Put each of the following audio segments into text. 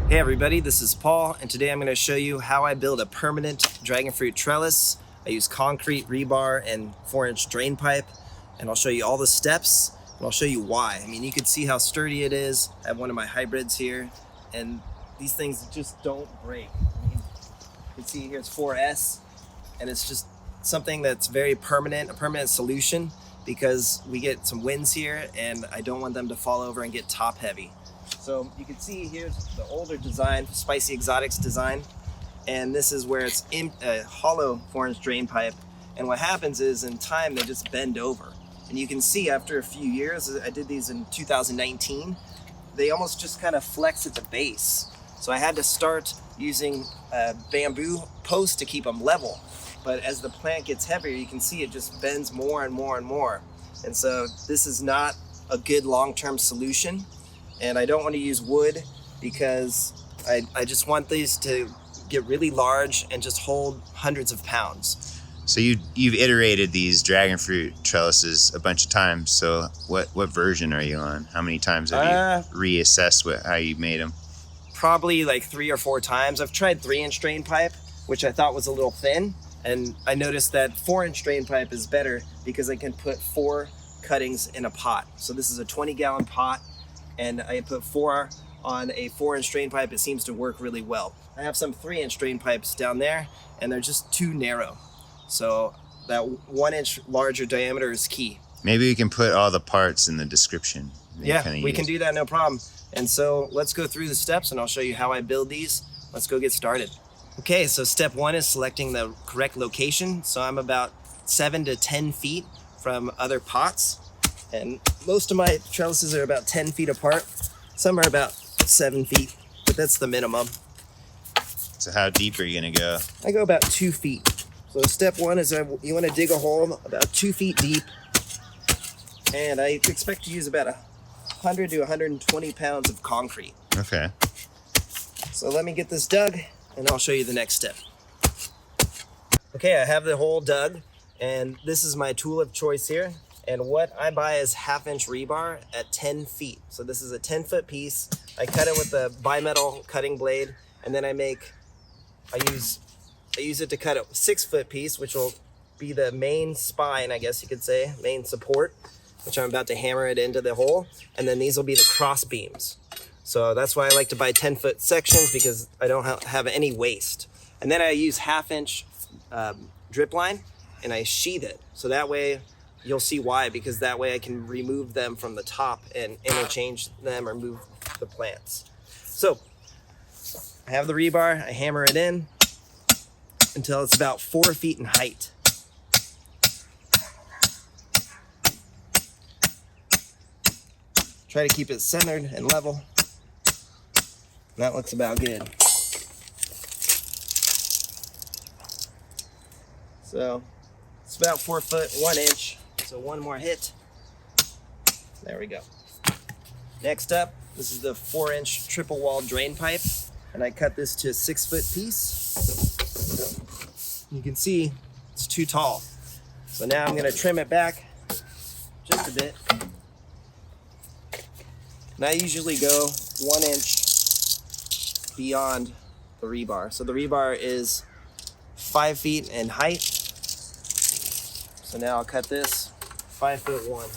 Hey everybody, this is Paul, and today I'm going to show you how I build a permanent dragon fruit trellis. I use concrete, rebar, and 4-inch drain pipe, and I'll show you all the steps, and I'll show you why. I mean, you can see how sturdy it is. I have one of my hybrids here, and these things just don't break. I mean, you can see here it's 4S, and it's just something that's very permanent, a permanent solution, because we get some winds here, and I don't want them to fall over and get top heavy. So you can see here's the older design, Spicy Exotics design, and this is where it's in a hollow 4-inch drain pipe. And what happens is in time they just bend over. And you can see after a few years, I did these in 2019, they almost just kind of flex at the base. So I had to start using a bamboo post to keep them level. But as the plant gets heavier, you can see it just bends more and more and more. And so this is not a good long-term solution. And I don't want to use wood because I just want these to get really large and just hold hundreds of pounds. So you've iterated these dragon fruit trellises a bunch of times. So what version are you on? How many times have you reassessed how you made them? Probably like 3 or 4 times. I've tried 3-inch drain pipe, which I thought was a little thin. And I noticed that 4-inch drain pipe is better because I can put 4 cuttings in a pot. So this is a 20-gallon pot, and I put 4 on a 4-inch drain pipe. It seems to work really well. I have some 3-inch drain pipes down there, and they're just too narrow. So that 1-inch larger diameter is key. Maybe we can put all the parts in the description. Yeah, we can do that, no problem. And so let's go through the steps, and I'll show you how I build these. Let's go get started. Okay, so step 1 is selecting the correct location. So I'm about 7 to 10 feet from other pots. And most of my trellises are about 10 feet apart. Some are about 7 feet, but that's the minimum. So how deep are you gonna go? I go about 2 feet. So step 1 is you wanna dig a hole about 2 feet deep. And I expect to use about 100 to 120 pounds of concrete. Okay. So let me get this dug, and I'll show you the next step. Okay, I have the hole dug, and this is my tool of choice here. And what I buy is 1/2-inch rebar at 10 feet. So this is a 10-foot piece. I cut it with a bimetal cutting blade, and then I use it to cut a 6-foot piece, which will be the main spine, I guess you could say, main support, which I'm about to hammer it into the hole. And then these will be the cross beams. So that's why I like to buy 10-foot sections, because I don't have any waste. And then I use 1/2-inch drip line, and I sheath it. So that way, you'll see why, because that way I can remove them from the top and interchange them or move the plants. So I have the rebar, I hammer it in until it's about 4 feet in height. Try to keep it centered and level. And that looks about good. So it's about 4 foot, 1 inch. So one more hit. There we go. Next up, this is the 4-inch triple wall drain pipe, and I cut this to a 6-foot piece. You can see it's too tall. So now I'm gonna trim it back just a bit. And I usually go 1 inch beyond the rebar. So the rebar is 5 feet in height. So now I'll cut this 5'1".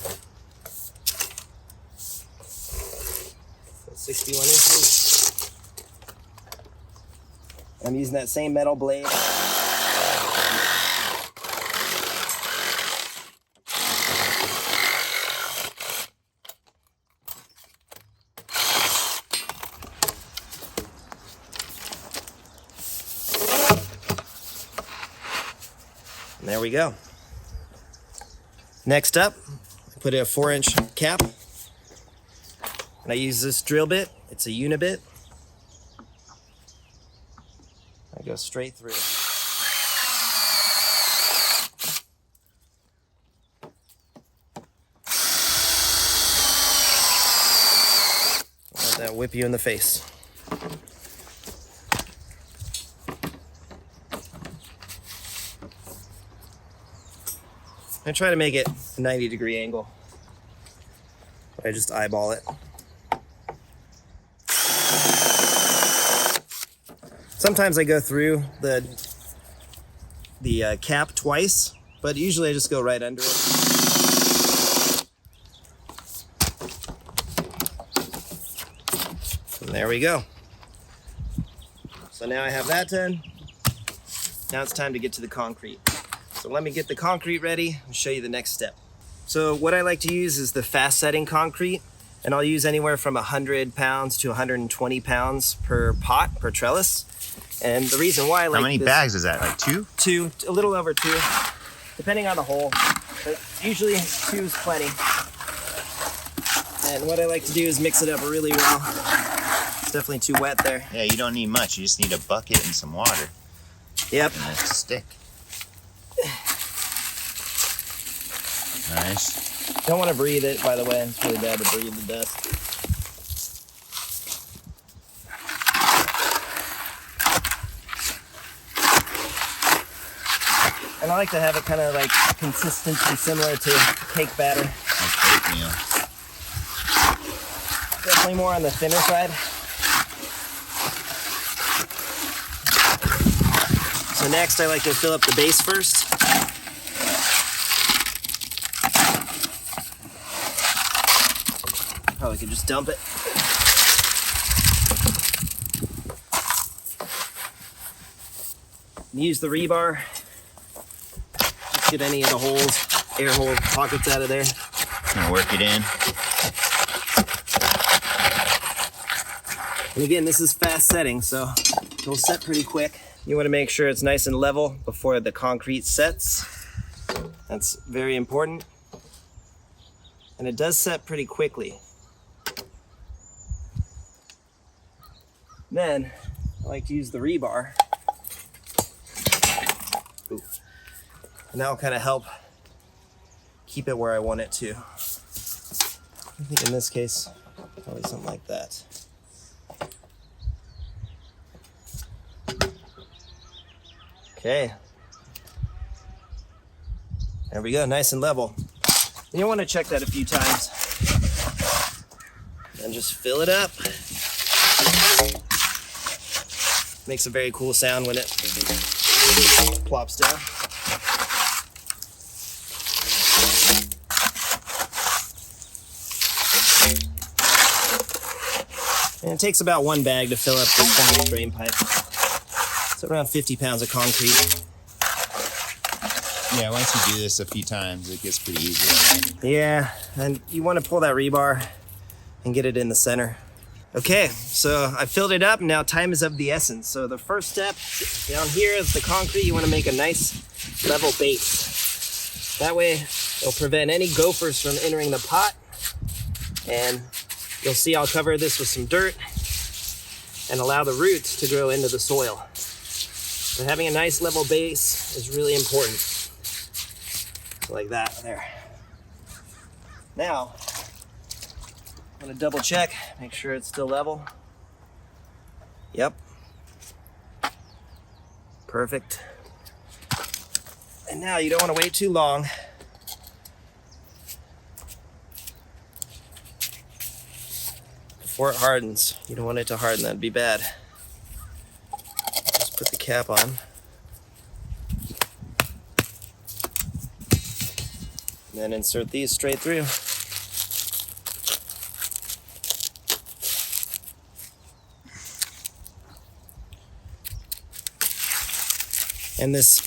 So 61 inches. I'm using that same metal blade. And there we go. Next up, I put a 4-inch cap, and I use this drill bit. It's a unibit. I go straight through. Let that whip you in the face. I try to make it a 90-degree angle. I just eyeball it. Sometimes I go through the cap twice, but usually I just go right under it. And there we go. So now I have that done. Now it's time to get to the concrete. So let me get the concrete ready and show you the next step. So what I like to use is the fast setting concrete, and I'll use anywhere from 100 pounds to 120 pounds per pot, per trellis. And the reason why I like How many bags is that, like 2? 2, a little over 2, depending on the hole. But usually 2 is plenty. And what I like to do is mix it up really well. It's definitely too wet there. Yeah, you don't need much. You just need a bucket and some water. Yep. And a stick. Nice. Don't want to breathe it, by the way. It's really bad to breathe the dust. And I like to have it kind of like consistency similar to cake batter. Like oatmeal. Definitely more on the thinner side. So next I like to fill up the base first. Probably could just dump it. Use the rebar. Just get any of the holes, air hole pockets out of there. And work it in. And again, this is fast setting, so it'll set pretty quick. You want to make sure it's nice and level before the concrete sets. That's very important. And it does set pretty quickly. Then I like to use the rebar. Ooh. And that'll kind of help keep it where I want it to. I think in this case, probably something like that. Okay. There we go, nice and level. You want to check that a few times. And just fill it up. Makes a very cool sound when it plops down. And it takes about 1 bag to fill up this one drain pipe. So around 50 pounds of concrete. Yeah, once you do this a few times, it gets pretty easy. Yeah, and you want to pull that rebar and get it in the center. Okay, so I filled it up, and now time is of the essence. So the first step down here is the concrete. You want to make a nice level base. That way it'll prevent any gophers from entering the pot. And you'll see I'll cover this with some dirt and allow the roots to grow into the soil. So having a nice level base is really important. So like that there. Now, I'm gonna double check, make sure it's still level. Yep. Perfect. And now you don't want to wait too long. Before it hardens. You don't want it to harden, that'd be bad. Just put the cap on. And then insert these straight through. And this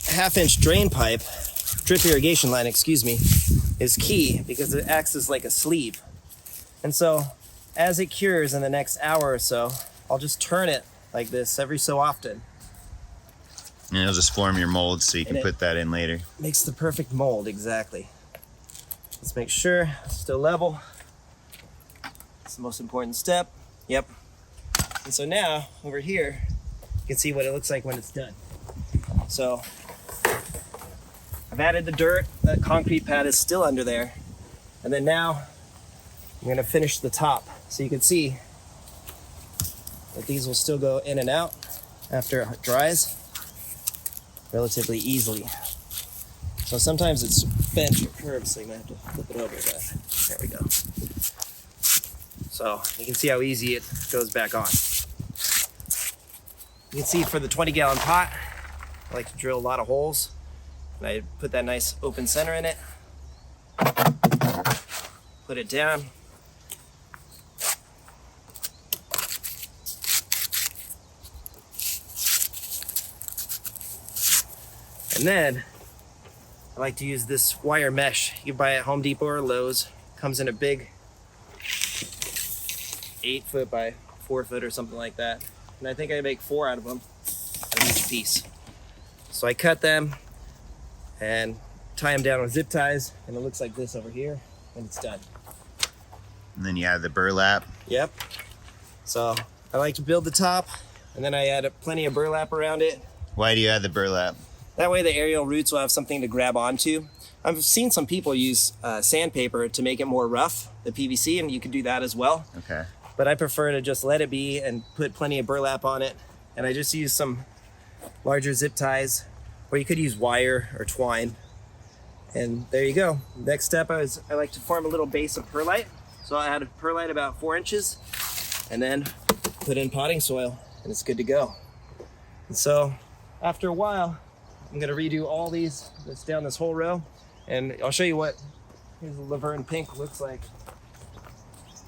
1/2-inch drain pipe, drip irrigation line, excuse me, is key because it acts as like a sleeve. And so as it cures in the next hour or so, I'll just turn it like this every so often. And it'll just form your mold so you can put that in later. Makes the perfect mold, exactly. Let's make sure it's still level. It's the most important step. Yep. And so now, over here, you can see what it looks like when it's done. So, I've added the dirt, that concrete pad is still under there. And then now, I'm gonna finish the top. So you can see that these will still go in and out after it dries relatively easily. So sometimes it's bent or curved, so you might have to flip it over, but there we go. So you can see how easy it goes back on. You can see for the 20-gallon pot, I like to drill a lot of holes. And I put that nice open center in it. Put it down. And then I like to use this wire mesh. You buy it at Home Depot or Lowe's. Comes in a big 8-foot by 4-foot or something like that. And I think I make 4 out of them, out of each piece. So I cut them and tie them down with zip ties, and it looks like this over here when it's done. And then you have the burlap. Yep. So I like to build the top, and then I add plenty of burlap around it. Why do you add the burlap? That way the aerial roots will have something to grab onto. I've seen some people use sandpaper to make it more rough, the PVC, and you could do that as well. Okay. But I prefer to just let it be and put plenty of burlap on it. And I just use some larger zip ties, or you could use wire or twine. And there you go. Next step I like to form a little base of perlite. So I add perlite about 4 inches and then put in potting soil, and it's good to go. And so after a while, I'm gonna redo all these, that's down this whole row, and I'll show you what here's the Laverne pink looks like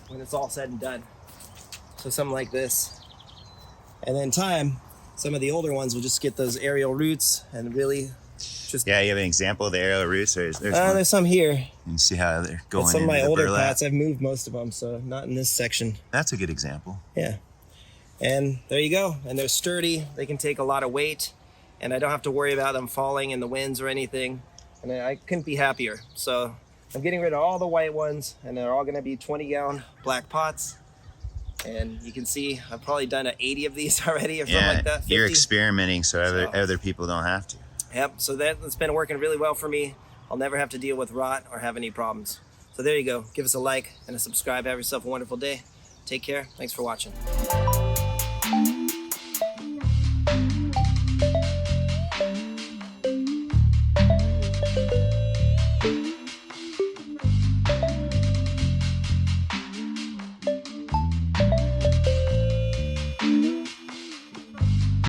when it's all said and done. So something like this. And then time, some of the older ones will just get those aerial roots and really just... Yeah, you have an example of the aerial roots? There's some here. You can see how they're going Some of my into the older burlap. pots, I've moved most of them, so not in this section. That's a good example. Yeah. And there you go. And they're sturdy. They can take a lot of weight, and I don't have to worry about them falling in the winds or anything. And I couldn't be happier. So I'm getting rid of all the white ones, and they're all gonna be 20-gallon black pots. And you can see I've probably done 80 of these already or something like that. 50. You're experimenting so other people don't have to. Yep, so that's been working really well for me. I'll never have to deal with rot or have any problems. So there you go. Give us a like and a subscribe. Have yourself a wonderful day. Take care. Thanks for watching.